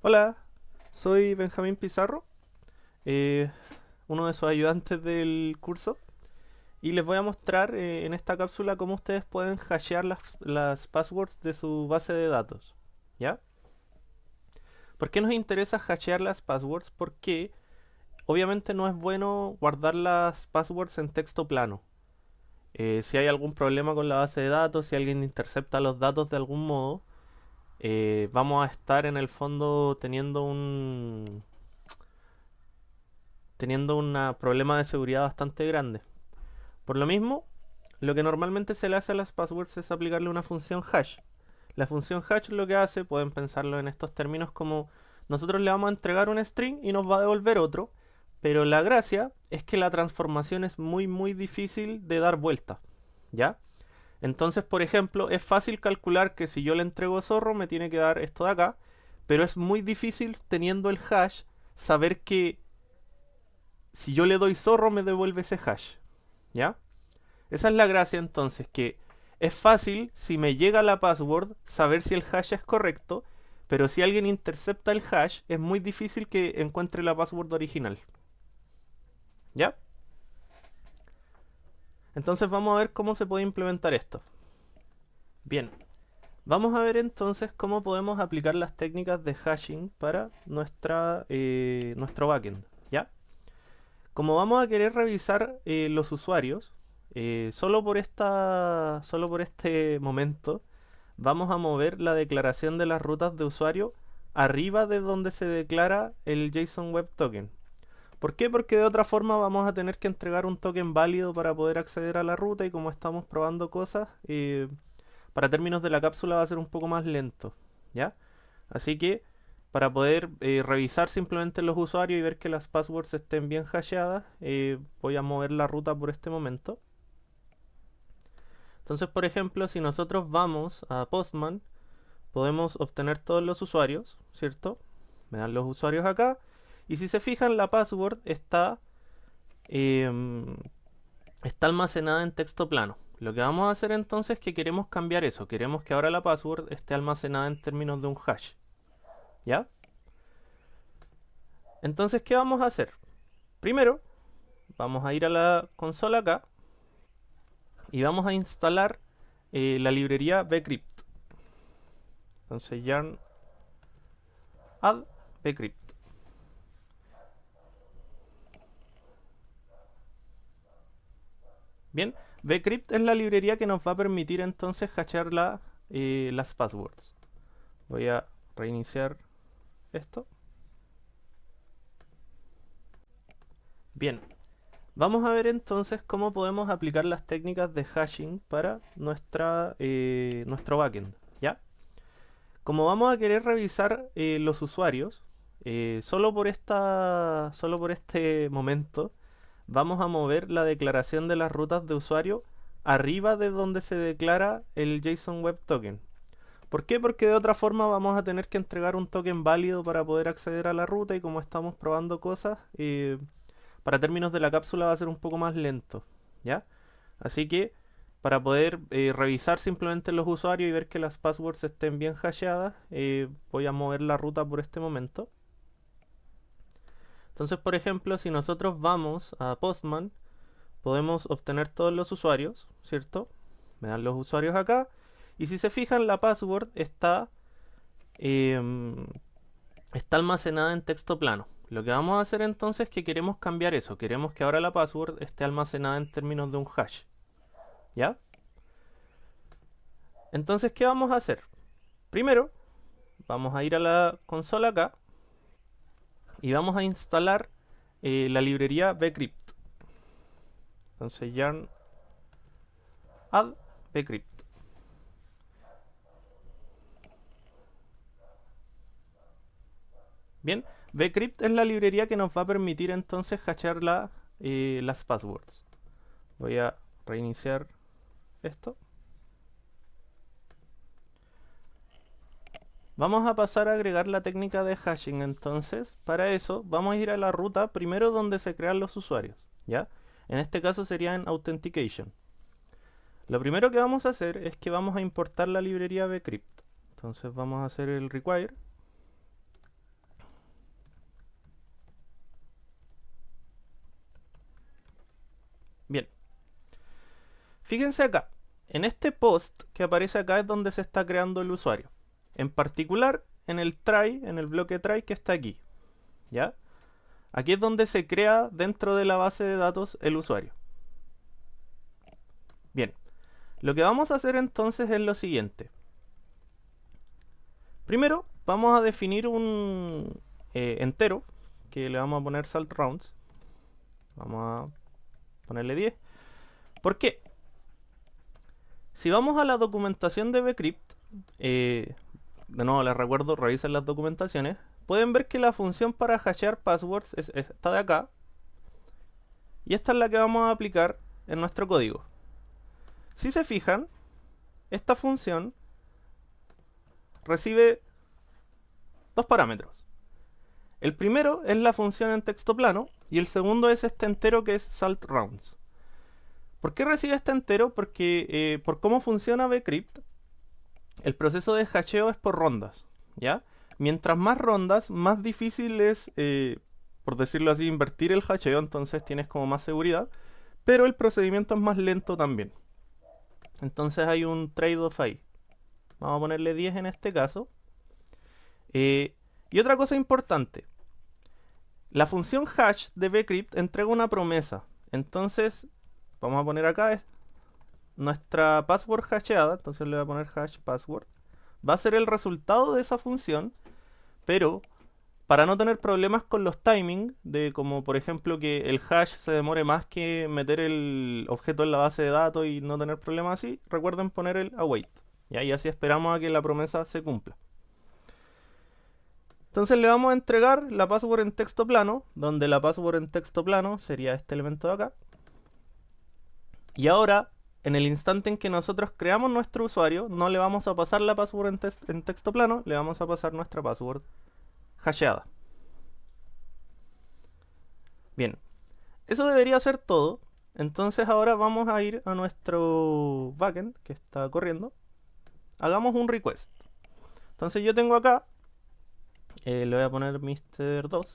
Hola, soy Benjamín Pizarro, eh, uno de sus ayudantes del curso, y les voy a mostrar en esta cápsula cómo ustedes pueden hashear las passwords de su base de datos. ¿Ya? ¿Por qué nos interesa hashear las passwords? Porque obviamente no es bueno guardar las passwords en texto plano. Si hay algún problema con la base de datos, si alguien intercepta los datos de algún modo, vamos a estar en el fondo teniendo un problema de seguridad bastante grande. Por lo mismo, lo que normalmente se le hace a las passwords es aplicarle una función hash. La función hash lo que hace, pueden pensarlo en estos términos como nosotros le vamos a entregar un string y nos va a devolver otro, pero la gracia es que la transformación es muy difícil de dar vuelta, ¿ya? Entonces, por ejemplo, es fácil calcular que si yo le entrego zorro me tiene que dar esto de acá, pero es muy difícil teniendo el hash saber que si yo le doy zorro me devuelve ese hash, ¿ya? Esa es la gracia entonces, que es fácil si me llega la password saber si el hash es correcto, pero si alguien intercepta el hash es muy difícil que encuentre la password original. ¿Ya? Entonces vamos a ver cómo se puede implementar esto. Bien, vamos a ver entonces cómo podemos aplicar las técnicas de hashing para nuestro backend. ¿Ya? Como vamos a querer revisar los usuarios, solo por este momento, vamos a mover la declaración de las rutas de usuario arriba de donde se declara el JSON Web Token. ¿Por qué? Porque de otra forma vamos a tener que entregar un token válido para poder acceder a la ruta y como estamos probando cosas, para términos de la cápsula va a ser un poco más lento, ¿ya? Así que para poder revisar simplemente los usuarios y ver que las passwords estén bien hasheadas, voy a mover la ruta por este momento. Entonces, por ejemplo, si nosotros vamos a Postman, podemos obtener todos los usuarios, ¿cierto? Me dan los usuarios acá. Y si se fijan, la password em, está almacenada en texto plano. Lo que vamos a hacer entonces es que queremos cambiar eso. Queremos que ahora la password esté almacenada en términos de un hash. ¿Ya? Entonces, ¿qué vamos a hacer? Primero, vamos a ir a la consola acá y vamos a instalar la librería bcrypt. Entonces, yarn add bcrypt. Bien, bcrypt es la librería que nos va a permitir entonces hashear las passwords. Voy a reiniciar esto. Bien, vamos a ver entonces cómo podemos aplicar las técnicas de hashing para nuestro backend, ¿ya? Como vamos a querer revisar los usuarios, solo por este momento, vamos a mover la declaración de las rutas de usuario arriba de donde se declara el JSON Web Token. ¿Por qué? Porque de otra forma vamos a tener que entregar un token válido para poder acceder a la ruta y como estamos probando cosas, para términos de la cápsula va a ser un poco más lento, ¿ya? Así que para poder revisar simplemente los usuarios y ver que las passwords estén bien hasheadas, voy a mover la ruta por este momento. Entonces, por ejemplo, si nosotros vamos a Postman, podemos obtener todos los usuarios, ¿cierto? Me dan los usuarios acá. Y si se fijan, la password em, está almacenada en texto plano. Lo que vamos a hacer entonces es que queremos cambiar eso. Queremos que ahora la password esté almacenada en términos de un hash. ¿Ya? Entonces, ¿qué vamos a hacer? Primero, vamos a ir a la consola acá y vamos a instalar la librería bcrypt. Entonces, yarn add bcrypt. Bien, bcrypt es la librería que nos va a permitir entonces hashear las passwords. Voy a reiniciar esto. Vamos a pasar a agregar la técnica de hashing entonces. Para eso vamos a ir a la ruta primero donde se crean los usuarios, ¿ya? En este caso sería en Authentication. Lo primero que vamos a hacer es que vamos a importar la librería bcrypt. Entonces vamos a hacer el require Fíjense acá, en este post que aparece acá es donde se está creando el usuario. En particular, en el try, en el bloque try que está aquí. ¿Ya? Aquí es donde se crea dentro de la base de datos el usuario. Bien, lo que vamos a hacer entonces es lo siguiente. Primero, vamos a definir un entero, que le vamos a poner salt rounds. Vamos a ponerle 10. ¿Por qué? Si vamos a la documentación de bcrypt, de nuevo les recuerdo, revisen las documentaciones, pueden ver que la función para hashear passwords es esta de acá, y esta es la que vamos a aplicar en nuestro código. Si se fijan, esta función recibe dos parámetros. El primero es la función en texto plano, y el segundo es este entero que es salt rounds. ¿Por qué recibe este entero? Porque por cómo funciona bcrypt, el proceso de hasheo es por rondas, ¿ya? Mientras más rondas, más difícil es, por decirlo así, invertir el hasheo, entonces tienes como más seguridad, pero el procedimiento es más lento también. Entonces hay un trade-off ahí. Vamos a ponerle 10 en este caso. Y otra cosa importante. La función hash de bcrypt entrega una promesa. Entonces, vamos a poner acá nuestra password hasheada. Entonces le voy a poner hash password. Va a ser el resultado de esa función. Pero, para no tener problemas con los timings, de como por ejemplo que el hash se demore más que meter el objeto en la base de datos y no tener problemas así, recuerden poner el await. ¿Ya? Y así esperamos a que la promesa se cumpla. Entonces le vamos a entregar la password en texto plano, donde la password en texto plano sería este elemento de acá. Y ahora, en el instante en que nosotros creamos nuestro usuario, no le vamos a pasar la password en texto plano, le vamos a pasar nuestra password hasheada. Bien, eso debería ser todo. Entonces ahora vamos a ir a nuestro backend que está corriendo. Hagamos un request. Entonces yo tengo acá, le voy a poner Mr2.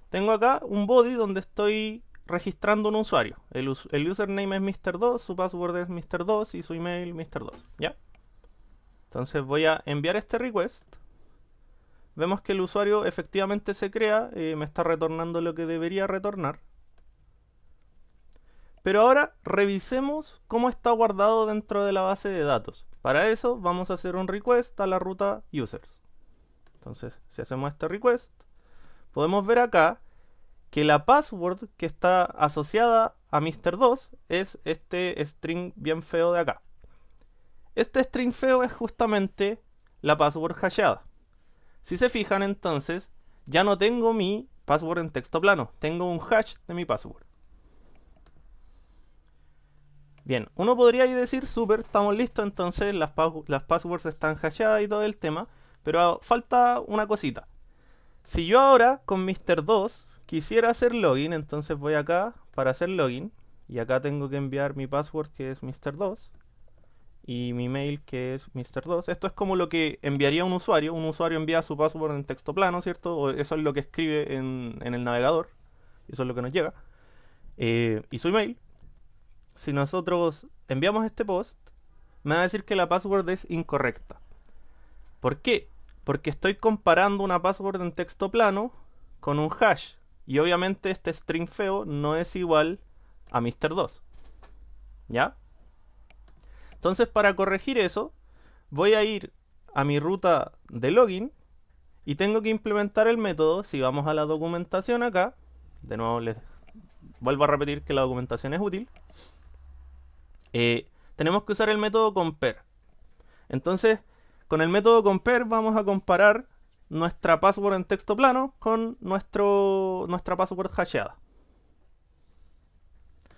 Tengo acá un body donde estoy registrando un usuario. El username es Mr2, su password es Mr2 y su email Mr2. ¿Ya? Entonces voy a enviar este request. Vemos que el usuario efectivamente se crea, me está retornando lo que debería retornar. Pero ahora revisemos cómo está guardado dentro de la base de datos. Para eso vamos a hacer un request a la ruta users. Entonces, si hacemos este request, podemos ver acá que la password que está asociada a Mr2 es este string bien feo de acá. Este string feo es justamente la password hasheada. Si se fijan, entonces, ya no tengo mi password en texto plano, tengo un hash de mi password. Bien, uno podría ahí decir, súper, estamos listos, entonces las passwords están hasheadas y todo el tema, pero falta una cosita. Si yo ahora con Mr2 quisiera hacer login, entonces voy acá para hacer login, y acá tengo que enviar mi password que es Mr2, y mi mail que es Mr2. Esto es como lo que enviaría un usuario. Un usuario envía su password en texto plano, ¿cierto? O eso es lo que escribe en el navegador. Eso es lo que nos llega. Y su email. Si nosotros enviamos este post, me va a decir que la password es incorrecta. ¿Por qué? Porque estoy comparando una password en texto plano con un hash. Y obviamente este string feo no es igual a Mr2. ¿Ya? Entonces, para corregir eso, voy a ir a mi ruta de login y tengo que implementar el método. Si vamos a la documentación acá, de nuevo les vuelvo a repetir que la documentación es útil, tenemos que usar el método compare. Entonces, con el método compare vamos a comparar nuestra password en texto plano con nuestra password hasheada.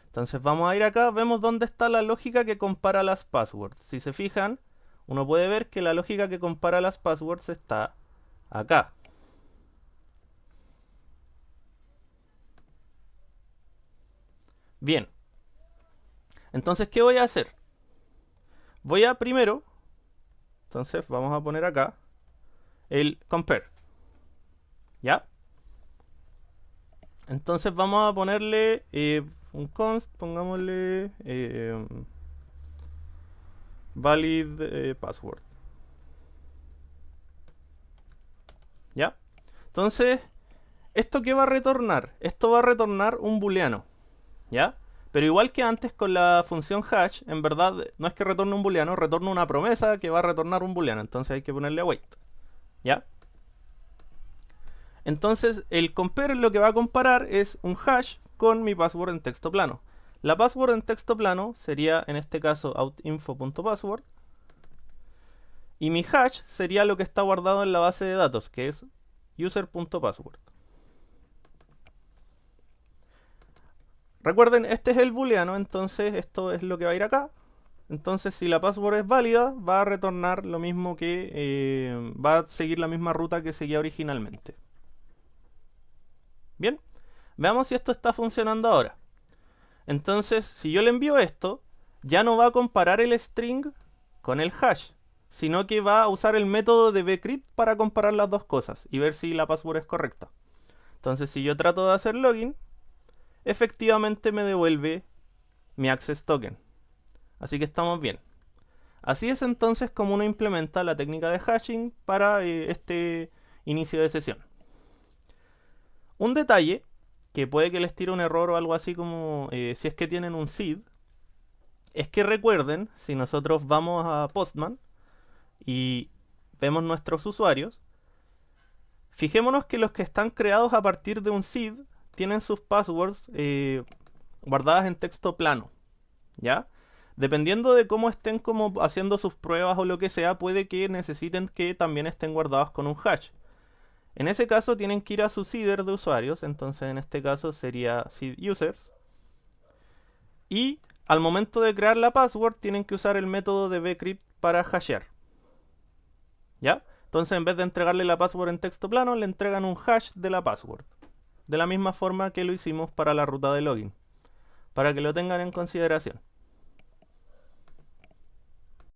Entonces vamos a ir acá, vemos dónde está la lógica que compara las passwords. Si se fijan, uno puede ver que la lógica que compara las passwords está acá. Bien. Entonces, ¿qué voy a hacer? Voy a primero, entonces vamos a poner acá el compare. ¿Ya? Entonces vamos a ponerle un const, pongámosle valid password. ¿Ya? Entonces, ¿esto qué va a retornar? Esto va a retornar un booleano. ¿Ya? Pero igual que antes con la función hash, en verdad no es que retorne un booleano, retorna una promesa que va a retornar un booleano. Entonces hay que ponerle await. ¿Ya? Entonces el compare lo que va a comparar es un hash con mi password en texto plano. La password en texto plano sería en este caso outinfo.password. Y mi hash sería lo que está guardado en la base de datos, que es user.password. Recuerden, este es el booleano, entonces esto es lo que va a ir acá. Entonces si la password es válida, va a retornar lo mismo que... va a seguir la misma ruta que seguía originalmente. Bien, veamos si esto está funcionando ahora. Entonces, si yo le envío esto, ya no va a comparar el string con el hash, sino que va a usar el método de bcrypt para comparar las dos cosas y ver si la password es correcta. Entonces, si yo trato de hacer login, efectivamente me devuelve mi access token. Así que estamos bien. Así es entonces como uno implementa la técnica de hashing para este inicio de sesión. Un detalle que puede que les tire un error o algo así como si es que tienen un seed, es que recuerden, si nosotros vamos a Postman y vemos nuestros usuarios, fijémonos que los que están creados a partir de un seed tienen sus passwords guardadas en texto plano, ¿ya? Dependiendo de cómo estén como haciendo sus pruebas o lo que sea, puede que necesiten que también estén guardados con un hash. En ese caso tienen que ir a su seeder de usuarios, entonces en este caso sería seed users. Y al momento de crear la password tienen que usar el método de bcrypt para hashear. ¿Ya? Entonces en vez de entregarle la password en texto plano, le entregan un hash de la password. De la misma forma que lo hicimos para la ruta de login. Para que lo tengan en consideración.